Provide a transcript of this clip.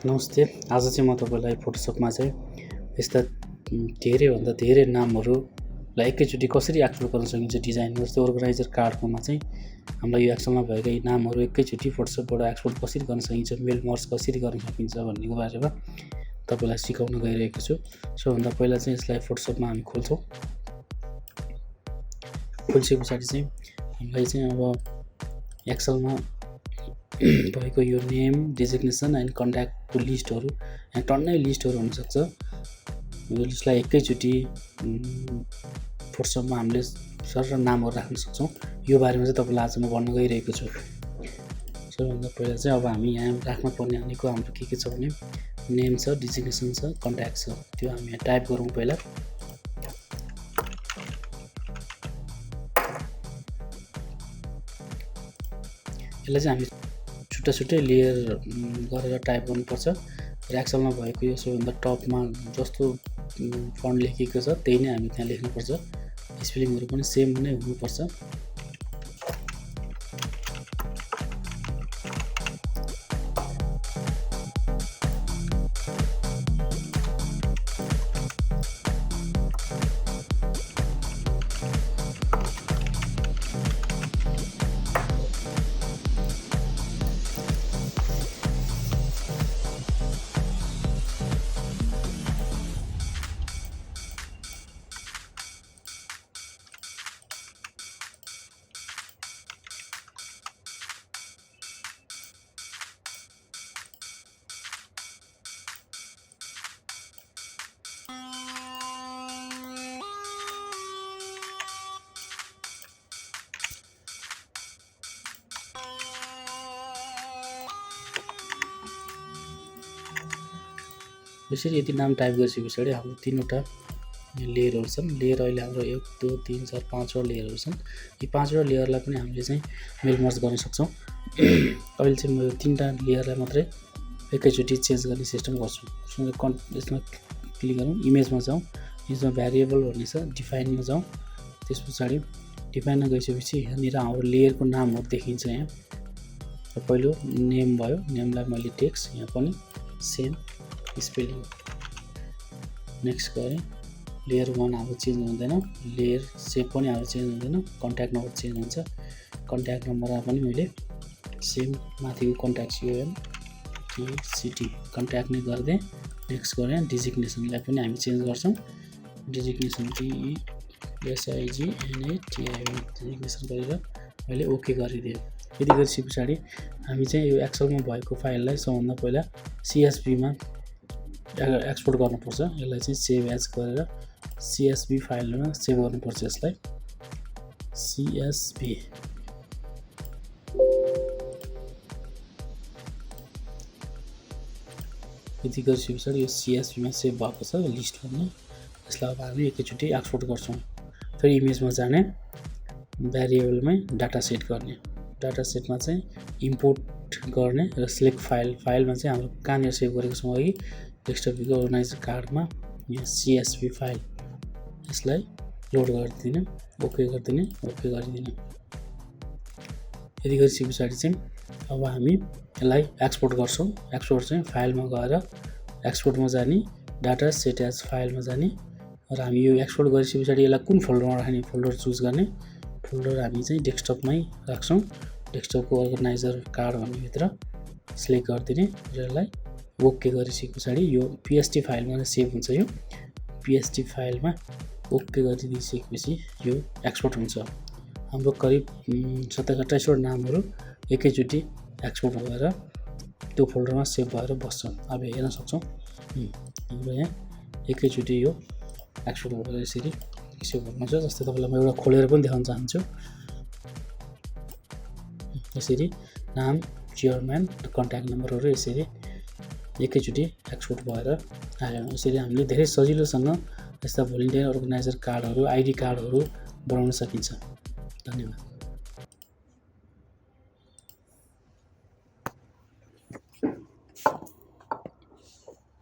नमस्ते। आज चाहिँ म तपाईलाई फोटोसपमा चाहिँ यस्ता धेरैभन्दा धेरै नामहरूलाई एकैचोटि कसरी एक्सपोर्ट गर्न सकिन्छ डिजाइन जस्तै अर्गनाइजर कार्डकोमा चाहिँ हामीलाई यो एक्सलमा भएका यी नामहरू एकैचोटि फोटोसपबाट एक्सपोर्ट कसरी गर्न सकिन्छ, मेल मर्ज कसरी गर्न सकिन्छ भन्नेको बारेमा तपाईलाई सिकाउन गइरहेको छु। सबभन्दा पहिला चाहिँ यसलाई फोटोसपमा हामी खोल्छौँ। खोलिसकेपछि चाहिँ हामीलाई चाहिँ अब एक्सलमा भएको यो नेम, डेजिग्नेसन एन्ड कन्ट्याक्टको लिस्टहरू यहाँ टन्नै लिस्टहरू हुनसक्छ। यो लिस्टलाई एकैचोटि फोटोसपमा हामीले सरर नामहरू राख्न सक्छौँ। यो बारेमा चाहिँ तपाईँलाई आज म भन्न गइरहेको छु। सबभन्दा पहिला चाहिँ अब हामी यहाँ राख्न पर्ने भनेको हाम्रो के छ भने नेम छ, डेजिग्नेसन छ, कन्ट्याक्ट छ। त्यो हामी यहाँ टाइप गरौँ पहिला। यसलाई चाहिँ हामी छुट्टै लेयर गरेर टाइप गर्नुपर्छ। र एक्सलमा भएको यो सबभन्दा टपमा जस्तो फन्ट लेखिएको छ त्यही नै हामी त्यहाँ लेख्नुपर्छ। स्पेलिङहरू पनि सेम नै हुनुपर्छ। यसरी यति नाम टाइप गरिसके पछाडि हाम्रो तीनवटा लेयरहरू छन्। लेयर अहिले हाम्रो 1 2 3 4 5वटा लेयरहरू छन्। यी 5वटा लेयरलाई पनि हामीले चाहिँ मेल मर्ज गर्न सक्छौँ। अहिले चाहिँ म यो 3टा लेयरलाई मात्रै एकैचोटि चेन्ज गर्ने सिस्टम गर्छु। यसमा क्लिक गरौँ, इमेजमा जाउँ, यसमा भेरिएबल भन्ने छ, डिफाइनमा जाउँ। त्यस पछाडि डिफाइनमा गइसकेपछि यहाँनिर हाम्रो लेयरको नामहरू देखिन्छ। यहाँ पहिलो नेम भयो, नेमलाई मैले टेक्स्ट यहाँ पनि सेम स्पेलिङ नेक्स्ट गरेँ। लेयर 1 हाम्रो चेन्ज हुँदैन, लेयर सेप पनि हाम्रो चेन्ज हुँदैन, कन्ट्याक्ट नम्बर चेन्ज हुन्छ। कन्ट्याक्ट नम्बरमा पनि मैले सेम माथिको कन्ट्याक्ट CONTACT कन्ट्याक्ट नै गरिदिएँ। नेक्स्ट गरेँ। डेजिग्नेसनलाई पनि हामी चेन्ज गर्छौँ। डेजिग्नेसन डेजिग्नेसन गरेर मैले ओके गरिदिएँ। यति गरिसके पछाडि हामी चाहिँ यो एक्सलमा भएको फाइललाई सबभन्दा पहिला CSVमा एक्सपोर्ट गर्नुपर्छ। यसलाई चाहिँ सेभ एज गरेर CSV फाइलमा सेभ गर्नुपर्छ। यसलाई CSV यति गरिसके पछाडि यो CSVमा सेभ भएको छ लिस्ट भन्ने। यसलाई अब हामी एकैचोटि एक्सपोर्ट गर्छौँ। फेरि इमेजमा जाने, भेरिएबलमै डाटा सेट गर्ने। डाटा सेटमा चाहिँ इम्पोर्ट गर्ने र सिलेक्ट फाइलमा चाहिँ हाम्रो कहाँनिर सेभ गरेको छौँ अघि डेस्कटपको अर्गनाइजर कार्डमा यहाँ CSV फाइल, यसलाई लोड गरिदिने, ओके गरिदिने, ओके गरिदिने। यदि गरिसके पछाडि चाहिँ अब हामी यसलाई एक्सपोर्ट गर्छौँ। एक्सपोर्ट चाहिँ फाइलमा गएर एक्सपोर्टमा जाने, डाटा सेट एज फाइलमा जाने र हामी यो एक्सपोर्ट गरिसके पछाडि यसलाई कुन फोल्डरमा राख्ने फोल्डर चुज गर्ने। फोल्डर हामी चाहिँ डेस्कटपमै राख्छौँ। डेस्कटपको अर्गनाइजर कार्ड भन्नेभित्र सिलेक्ट गरिदिने र यसलाई ओके गरिसके पछाडि यो PST फाइलमा सेभ हुन्छ। यो PST फाइलमा ओके गरिदिइसकेपछि यो एक्सपोर्ट हुन्छ। हाम्रो करिब 27-28वटा नामहरू एकैचोटि एक्सपोर्ट भएर त्यो फोल्डरमा सेभ भएर बस्छ। अब हेर्न सक्छौँ हाम्रो यहाँ एकैचोटि यो एक्सपोर्ट भएर यसरी सेभ हुन्छ। जस्तै तपाईँलाई म एउटा खोलेर पनि देखाउन चाहन्छु। यसरी नाम, चेयरम्यान र कन्ट्याक्ट नम्बरहरू यसरी एकैचोटि एक्सपोर्ट भएर आयो। यसरी हामीले धेरै सजिलोसँग यस्ता भोलिन्टियर अर्गनाइजर कार्डहरू, ID कार्डहरू बनाउन सकिन्छ। धन्यवाद।